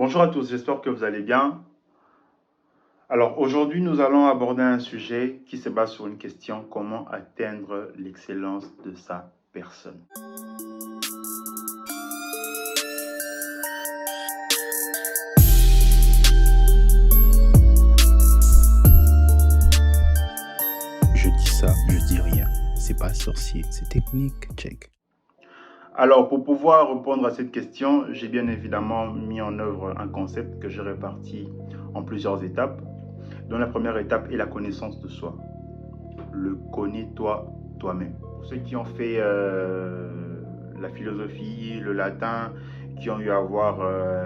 Bonjour à tous, j'espère que vous allez bien. Alors aujourd'hui, nous allons aborder un sujet qui se base sur une question: comment atteindre l'excellence de sa personne. Je dis ça, je dis rien. C'est pas sorcier, c'est technique, check. Alors pour pouvoir répondre à cette question, j'ai bien évidemment mis en œuvre un concept que j'ai réparti en plusieurs étapes, dont la première étape est la connaissance de soi. Le connais-toi toi-même. Pour ceux qui ont fait la philosophie, le latin, qui ont eu à avoir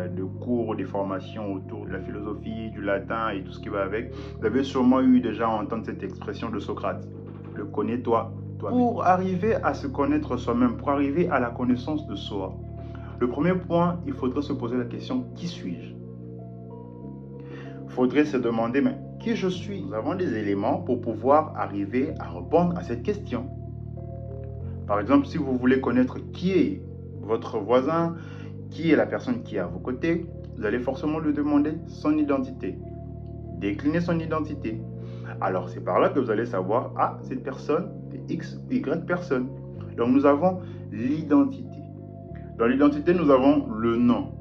des cours, des formations autour de la philosophie, du latin et tout ce qui va avec, vous avez sûrement eu déjà à entendre cette expression de Socrate. Le connais-toi toi-même. Pour arriver à se connaître soi-même, pour arriver à la connaissance de soi, le premier point, il faudrait se poser la question: qui suis-je? Il faudrait se demander: mais qui je suis? Nous avons des éléments pour pouvoir arriver à répondre à cette question. Par exemple, si vous voulez connaître qui est votre voisin, qui est la personne qui est à vos côtés, vous allez forcément lui demander son identité, décliner son identité. Alors c'est par là que vous allez savoir: ah, cette personne est X ou Y personne. Donc nous avons l'identité. Dans l'identité, nous avons le nom.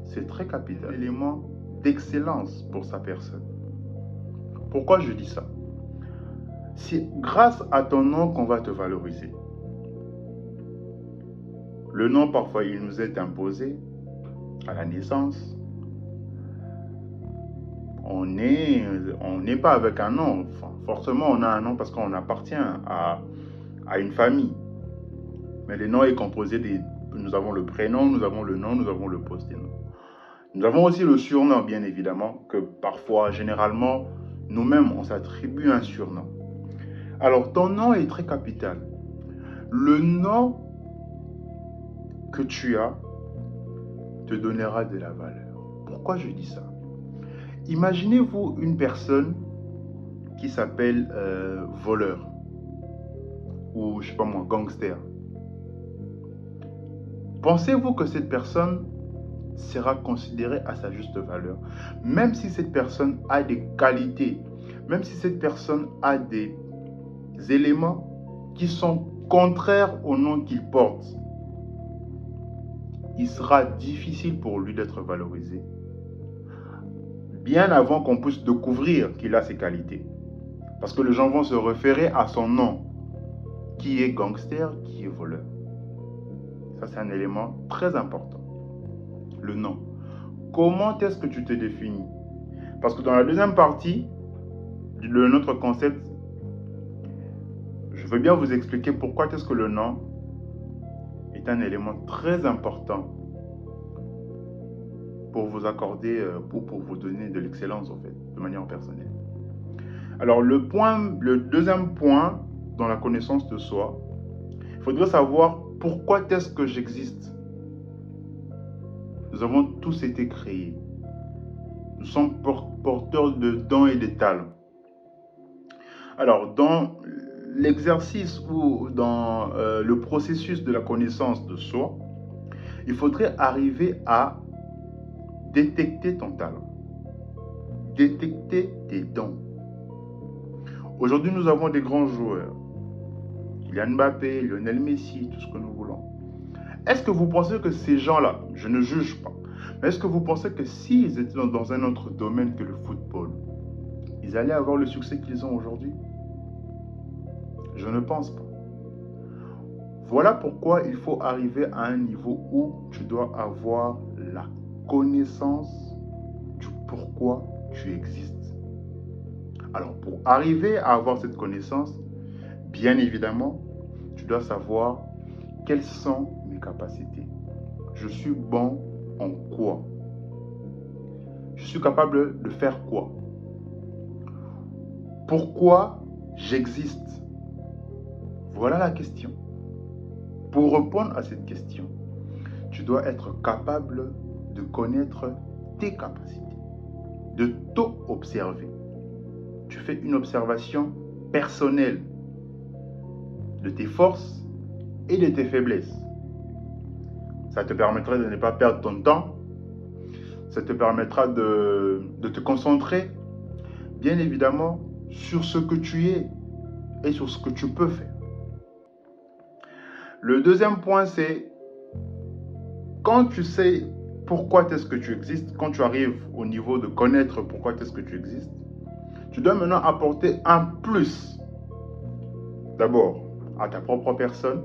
C'est très capital. L'élément d'excellence pour sa personne. Pourquoi je dis ça? C'est grâce à ton nom qu'on va te valoriser. Le nom, parfois, il nous est imposé à la naissance. On n'est pas avec un nom. Enfin, forcément, on a un nom parce qu'on appartient à une famille. Mais le nom est composé des... Nous avons le prénom, nous avons le nom, nous avons le postnom. Nous avons aussi le surnom, bien évidemment, que parfois, généralement, nous-mêmes, on s'attribue un surnom. Alors, ton nom est très capital. Le nom que tu as te donnera de la valeur. Pourquoi je dis ça? Imaginez-vous une personne qui s'appelle voleur ou, je sais pas moi, gangster. Pensez-vous que cette personne sera considérée à sa juste valeur? Même si cette personne a des qualités, même si cette personne a des éléments qui sont contraires au nom qu'il porte, il sera difficile pour lui d'être valorisé, bien avant qu'on puisse découvrir qu'il a ces qualités. Parce que les gens vont se référer à son nom, qui est gangster, qui est voleur. Ça, c'est un élément très important. Le nom. Comment est-ce que tu te définis? Parce que dans la deuxième partie de notre concept, je veux bien vous expliquer pourquoi est-ce que le nom est un élément très important pour vous accorder ou pour vous donner de l'excellence, en fait, de manière personnelle. Alors, le deuxième point dans la connaissance de soi, il faudrait savoir pourquoi est-ce que j'existe. Nous avons tous été créés. Nous sommes porteurs de dons et de talents. Alors, dans l'exercice ou dans le processus de la connaissance de soi, il faudrait arriver à détecter ton talent, détecter tes dons. Aujourd'hui, nous avons des grands joueurs. Kylian Mbappé, Lionel Messi, tout ce que nous voulons. Est-ce que vous pensez que ces gens-là, je ne juge pas, mais est-ce que vous pensez que s'ils étaient dans un autre domaine que le football, ils allaient avoir le succès qu'ils ont aujourd'hui? Je ne pense pas. Voilà pourquoi il faut arriver à un niveau où tu dois avoir la connaissance du pourquoi tu existes. Alors, pour arriver à avoir cette connaissance, bien évidemment, tu dois savoir quelles sont mes capacités. Je suis bon en quoi? Je suis capable de faire quoi? Pourquoi j'existe? Voilà la question. Pour répondre à cette question, tu dois être capable de connaître tes capacités, de t'observer. Tu fais une observation personnelle de tes forces et de tes faiblesses. Ça te permettrait de ne pas perdre ton temps. Ça te permettra de te concentrer, bien évidemment, sur ce que tu es et sur ce que tu peux faire. Le deuxième point, c'est quand tu sais pourquoi est-ce que tu existes, quand tu arrives au niveau de connaître pourquoi est-ce que tu existes, tu dois maintenant apporter un plus. D'abord, à ta propre personne,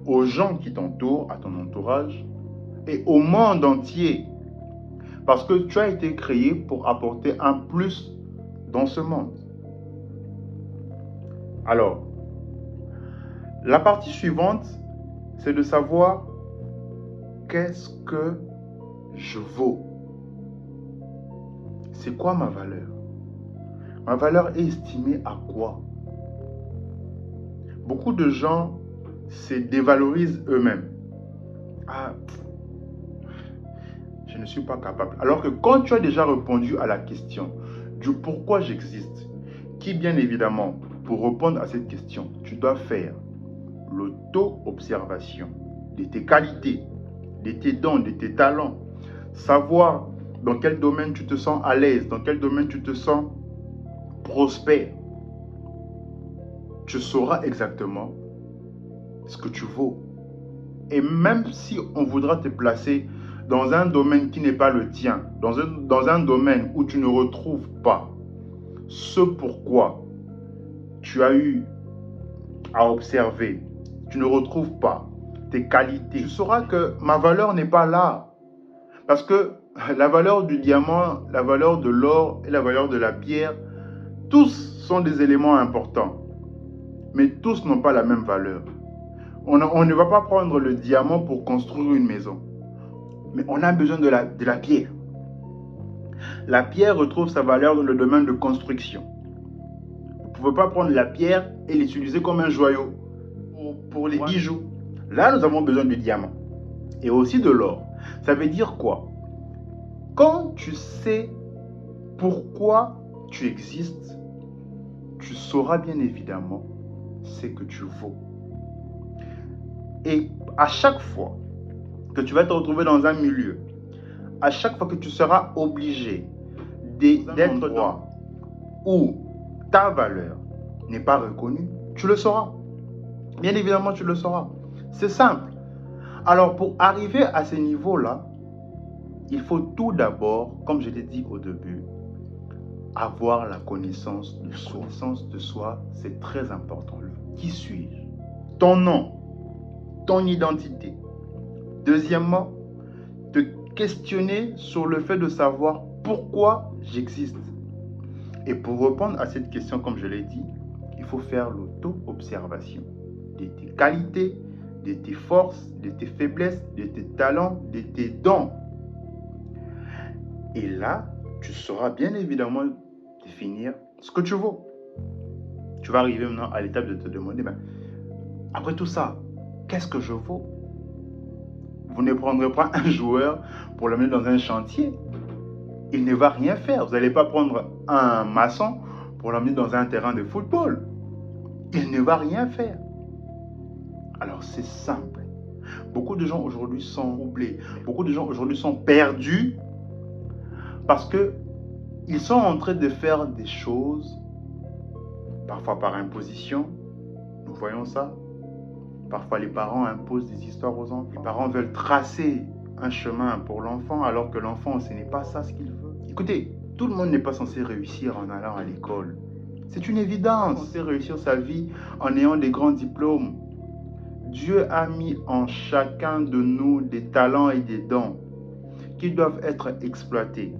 aux gens qui t'entourent, à ton entourage, et au monde entier. Parce que tu as été créé pour apporter un plus dans ce monde. Alors, la partie suivante, c'est de savoir qu'est-ce que je vaux. C'est quoi ma valeur? Ma valeur est estimée à quoi? Beaucoup de gens se dévalorisent eux-mêmes. Ah, je ne suis pas capable. Alors que quand tu as déjà répondu à la question du pourquoi j'existe, qui bien évidemment, pour répondre à cette question, tu dois faire l'auto-observation de tes qualités, de tes dons, de tes talents, savoir dans quel domaine tu te sens à l'aise, dans quel domaine tu te sens prospère. Tu sauras exactement ce que tu vaux. Et même si on voudra te placer dans un domaine qui n'est pas le tien, dans un domaine où tu ne retrouves pas ce pourquoi tu as eu à observer, tu ne retrouves pas tes qualités, tu sauras que ma valeur n'est pas là. Parce que la valeur du diamant, la valeur de l'or et la valeur de la pierre, tous sont des éléments importants. Mais tous n'ont pas la même valeur. On ne va pas prendre le diamant pour construire une maison. Mais on a besoin de la pierre. La pierre retrouve sa valeur dans le domaine de construction. Vous ne pouvez pas prendre la pierre et l'utiliser comme un joyau pour les bijoux. Là, nous avons besoin du diamant. Et aussi de l'or. Ça veut dire quoi? Quand tu sais pourquoi tu existes, tu sauras bien évidemment ce que tu vaux. Et à chaque fois que tu vas te retrouver dans un milieu, à chaque fois que tu seras obligé d'être dans où ta valeur n'est pas reconnue, tu le sauras. Bien évidemment, tu le sauras. C'est simple. Alors, pour arriver à ce niveau-là, il faut tout d'abord, comme je l'ai dit au début, avoir la connaissance de soi. La connaissance de soi, c'est très important. Qui suis-je? Ton nom, ton identité. Deuxièmement, te questionner sur le fait de savoir pourquoi j'existe. Et pour répondre à cette question, comme je l'ai dit, il faut faire l'auto-observation de tes qualités, de tes forces, de tes faiblesses, de tes talents, de tes dons. Et là, tu sauras bien évidemment définir ce que tu vaux. Tu vas arriver maintenant à l'étape de te demander, après tout ça, qu'est-ce que je vaux? Vous ne prendrez pas un joueur pour l'amener dans un chantier. Il ne va rien faire. Vous n'allez pas prendre un maçon pour l'amener dans un terrain de football. Il ne va rien faire. Alors c'est simple. Beaucoup de gens aujourd'hui sont troublés. Beaucoup de gens aujourd'hui sont perdus parce qu'ils sont en train de faire des choses, parfois par imposition. Nous voyons ça. Parfois, les parents imposent des histoires aux enfants. Les parents veulent tracer un chemin pour l'enfant, alors que l'enfant, ce n'est pas ça ce qu'il veut. Écoutez, tout le monde n'est pas censé réussir en allant à l'école. C'est une évidence. On sait réussir sa vie en ayant des grands diplômes. Dieu a mis en chacun de nous des talents et des dons qui doivent être exploités.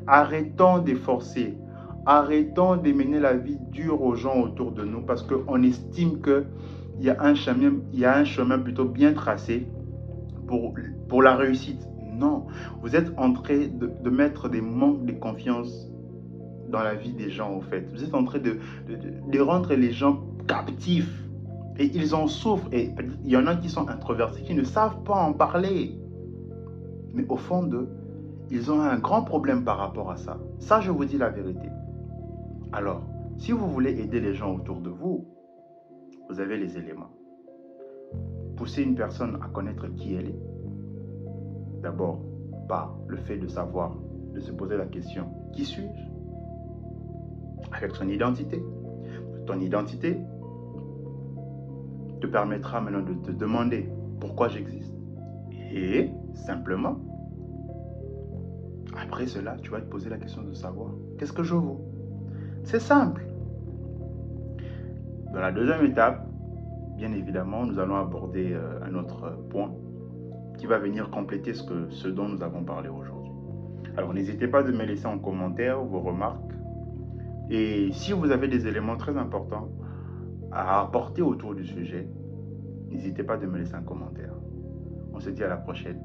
Arrêtons de forcer. Arrêtons de mener la vie dure aux gens autour de nous parce qu'on estime que il y a un chemin plutôt bien tracé pour la réussite. Non, vous êtes en train de mettre des manques de confiance dans la vie des gens, au fait. Vous êtes en train de rendre les gens captifs. Et ils en souffrent. Et il y en a qui sont introvertis, qui ne savent pas en parler. Mais au fond d'eux, ils ont un grand problème par rapport à ça. Ça, je vous dis la vérité. Alors, si vous voulez aider les gens autour de vous, vous avez les éléments. Pousser une personne à connaître qui elle est. D'abord, par le fait de savoir, de se poser la question, qui suis-je? Avec son identité. Ton identité te permettra maintenant de te demander pourquoi j'existe. Et simplement, après cela, tu vas te poser la question de savoir qu'est-ce que je vaux. C'est simple. Dans la deuxième étape, bien évidemment, nous allons aborder un autre point qui va venir compléter ce dont nous avons parlé aujourd'hui. Alors, n'hésitez pas de me laisser en commentaire vos remarques. Et si vous avez des éléments très importants à apporter autour du sujet, n'hésitez pas de me laisser un commentaire. On se dit à la prochaine.